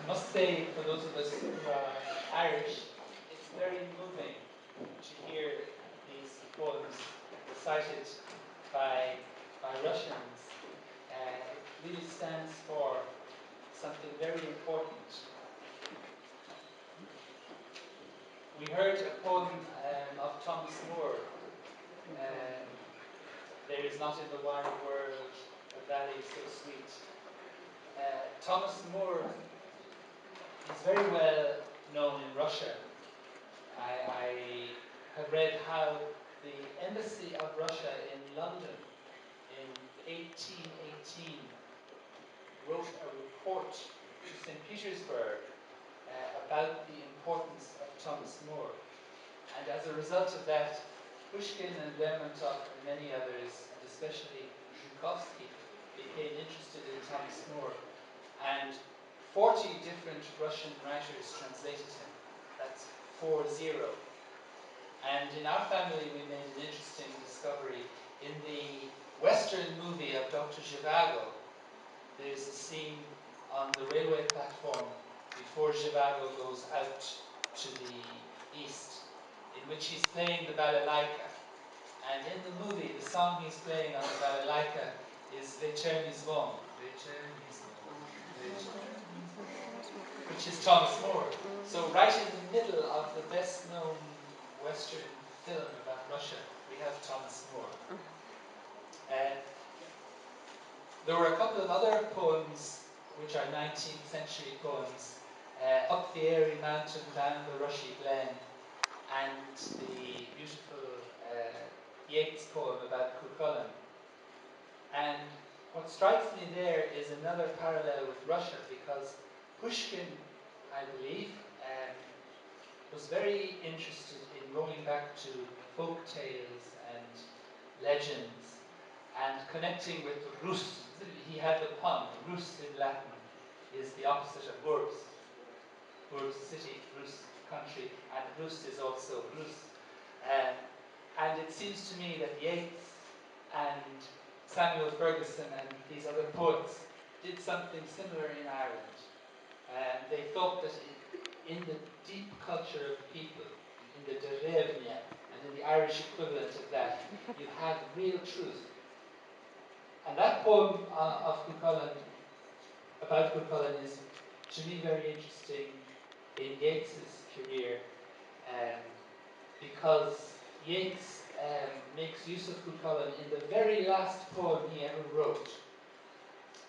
I must say, for those of us who are Irish, it's very moving to hear these poems recited by Russians. It really stands for something very important. We heard a poem of Thomas Moore, "There is not in the wide world a valley so sweet." Thomas Moore is very well known in Russia. I have read how the embassy of Russia in London in 1818 wrote a report to St. Petersburg about the importance of Thomas Moore. And as a result of that, Pushkin and Lermontov and many others, and especially Zhukovsky, became interested in Thomas Moore. And 40 different Russian writers translated him. That's 40. And in our family, we made an interesting discovery. In the Western movie of Dr. Zhivago, there's a scene on the railway platform before Zhivago goes out to the east, in which he's playing the balalaika. And in the movie, the song he's playing on the balalaika is Večerní zvon, which is Thomas Moore. So right in the middle of the best-known Western film about Russia, we have Thomas Moore. There were a couple of other poems which are 19th century poems, Up the Airy Mountain, Down the Rushy Glen, and the beautiful Yeats poem about Cuchulainn. And what strikes me there is another parallel with Russia, because Pushkin, I believe, was very interested in going back to folk tales and legends and connecting with Rus. He had the pun, Rus in Latin is the opposite of Urbs. Urbs city, Rus country, and Rus is also Rus. And it seems to me that Yeats and Samuel Ferguson and these other poets did something similar in Ireland. They thought that in the deep culture of the people, in the derevnia, and in the Irish equivalent of that, you had real truth. And that poem of Cuchulainn, about Cuchulainn, is to me very interesting in Yeats's career, because Yeats makes use of Cuchulainn in the very last poem he ever wrote.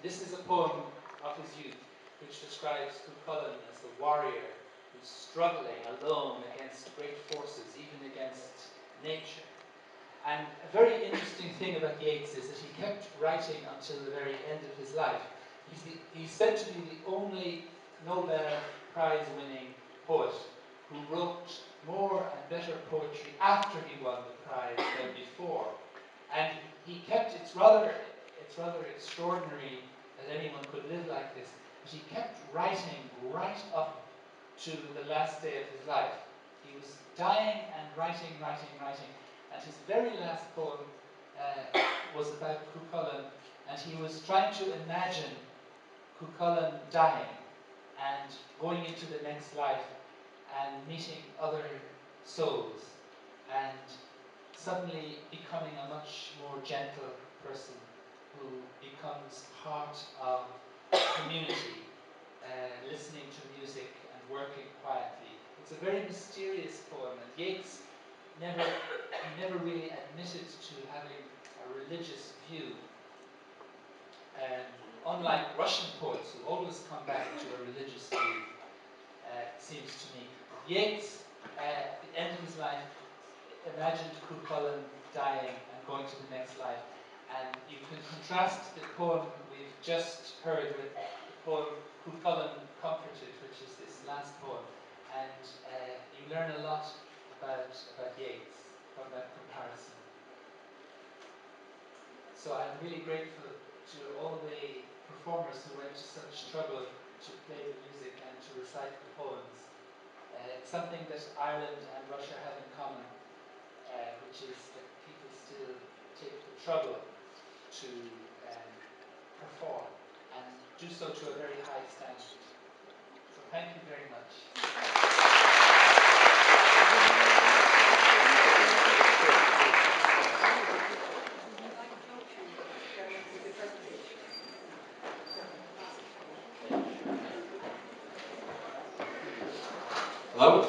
This is a poem of his youth, which describes Cuchulainn as the warrior who's struggling alone against great forces, even against nature. And a very interesting thing about Yeats is that he kept writing until the very end of his life. He's said to be the only Nobel Prize-winning poet who wrote more and better poetry after he won the prize than before. And he kept, it's rather extraordinary that anyone could live like this, but he kept writing right up to the last day of his life. He was dying and writing. And his very last poem was about Cuchulainn, and he was trying to imagine Cuchulainn dying and going into the next life and meeting other souls and suddenly becoming a much more gentle person who becomes part of a community, listening to music and working quietly. It's a very mysterious poem, and Yeats never really admitted to having a religious view. Unlike Russian poets who always come back to a religious view, it seems to me. Yeats, at the end of his life, imagined Cuchulainn dying and going to the next life. And you can contrast the poem we've just heard with the poem Cuchulainn Comforted, which is this last poem. And you learn a lot about Yeats from that comparison. So I'm really grateful to all the performers who went to such trouble to play the music and to recite the poems. It's something that Ireland and Russia have in common, which is that people still take the trouble to perform and do so to a very high standard. Thank you very much. Hello?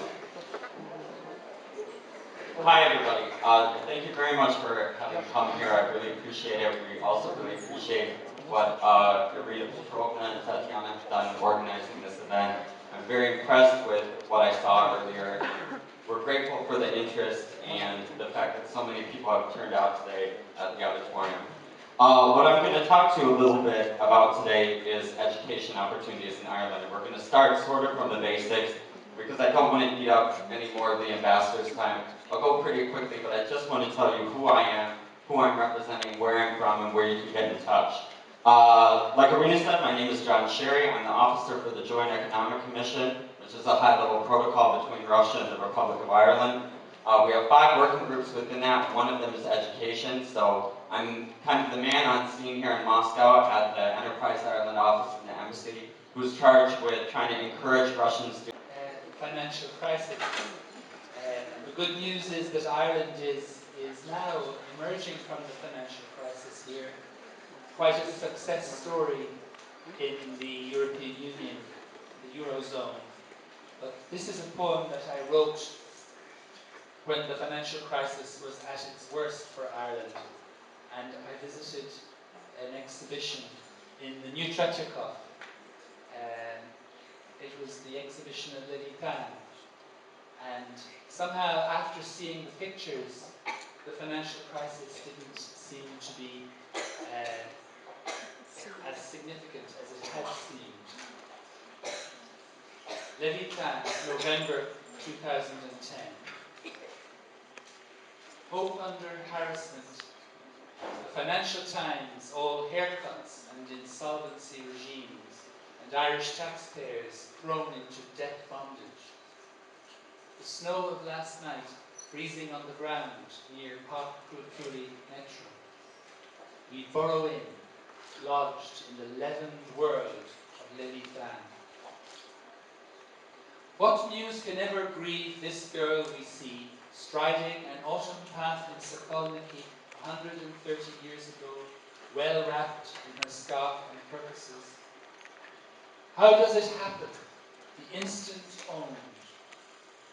Hi everybody. Thank you very much for having come here. I really appreciate it. We also really appreciate what Rita Petrovna and Tatiana have done organizing this event. I'm very impressed with what I saw earlier. We're grateful for the interest and the fact that so many people have turned out today at the auditorium. What I'm going to talk to you a little bit about today is education opportunities in Ireland. And we're going to start sort of from the basics, because I don't want to eat up any more of the ambassador's time. I'll go pretty quickly, but I just want to tell you who I am, who I'm representing, where I'm from, and where you can get in touch. Like Arena said, my name is John Sherry. I'm the officer for the Joint Economic Commission, which is a high-level protocol between Russia and the Republic of Ireland. We have 5 working groups within that. One of them is education, so I'm kind of the man on scene here in Moscow at the Enterprise Ireland office in the embassy, who's charged with trying to encourage Russian students. Financial crisis. The good news is that Ireland is now emerging from the financial crisis here. Quite a success story in the European Union, the Eurozone. But this is a poem that I wrote when the financial crisis was at its worst for Ireland. And I visited an exhibition in the New Tretyakov. It was the exhibition of Levitan. And somehow, after seeing the pictures, the financial crisis didn't seem to be as significant as it had seemed. Levitan, November 2010. Hope under harassment. The Financial Times, all haircuts and insolvency regimes, and Irish taxpayers thrown into debt bondage. The snow of last night freezing on the ground near Pakuri Metro. We burrow in, lodged in the leavened world of Levitan. What news can ever grieve this girl we see, striding an autumn path in Sokolniki 130 years ago, well wrapped in her scarf and purposes? How does it happen? The instant owned.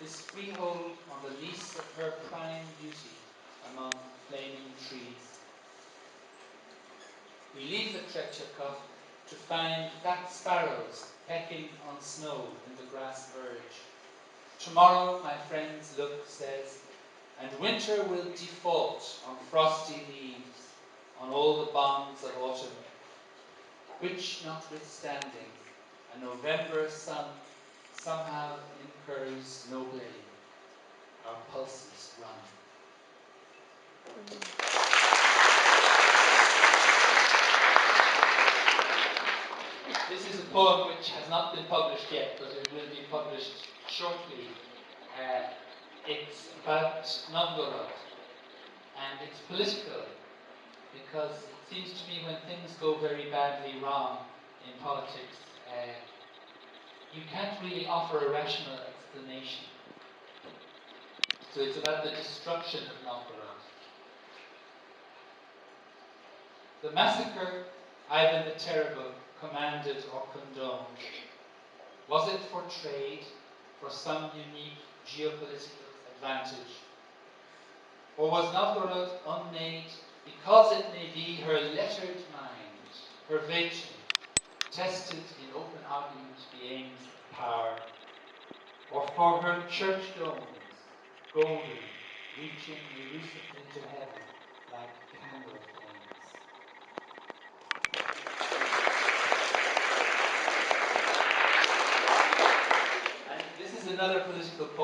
This freehold on the lease of her prime beauty among flaming trees. We leave the Tretyakov to find fat sparrows pecking on snow in the grass verge. Tomorrow, my friend's look says, and winter will default on frosty leaves, on all the bonds of autumn, which notwithstanding, a November sun somehow incurs no blame. Our pulses run. This is a poem which has not been published yet, but it will be published shortly. It's about Novgorod, and it's political, because it seems to me when things go very badly wrong in politics, you can't really offer a rational explanation. So it's about the destruction of Novgorod. The massacre Ivan the Terrible commanded or condoned. Was it for trade, for some unique geopolitical advantage? Or was Novgorod unmade because it may be her lettered mind, her virtue, tested in open argument the aims of power, or for her church domes, golden, reaching elusively to heaven like candle flames? And this is another political poem.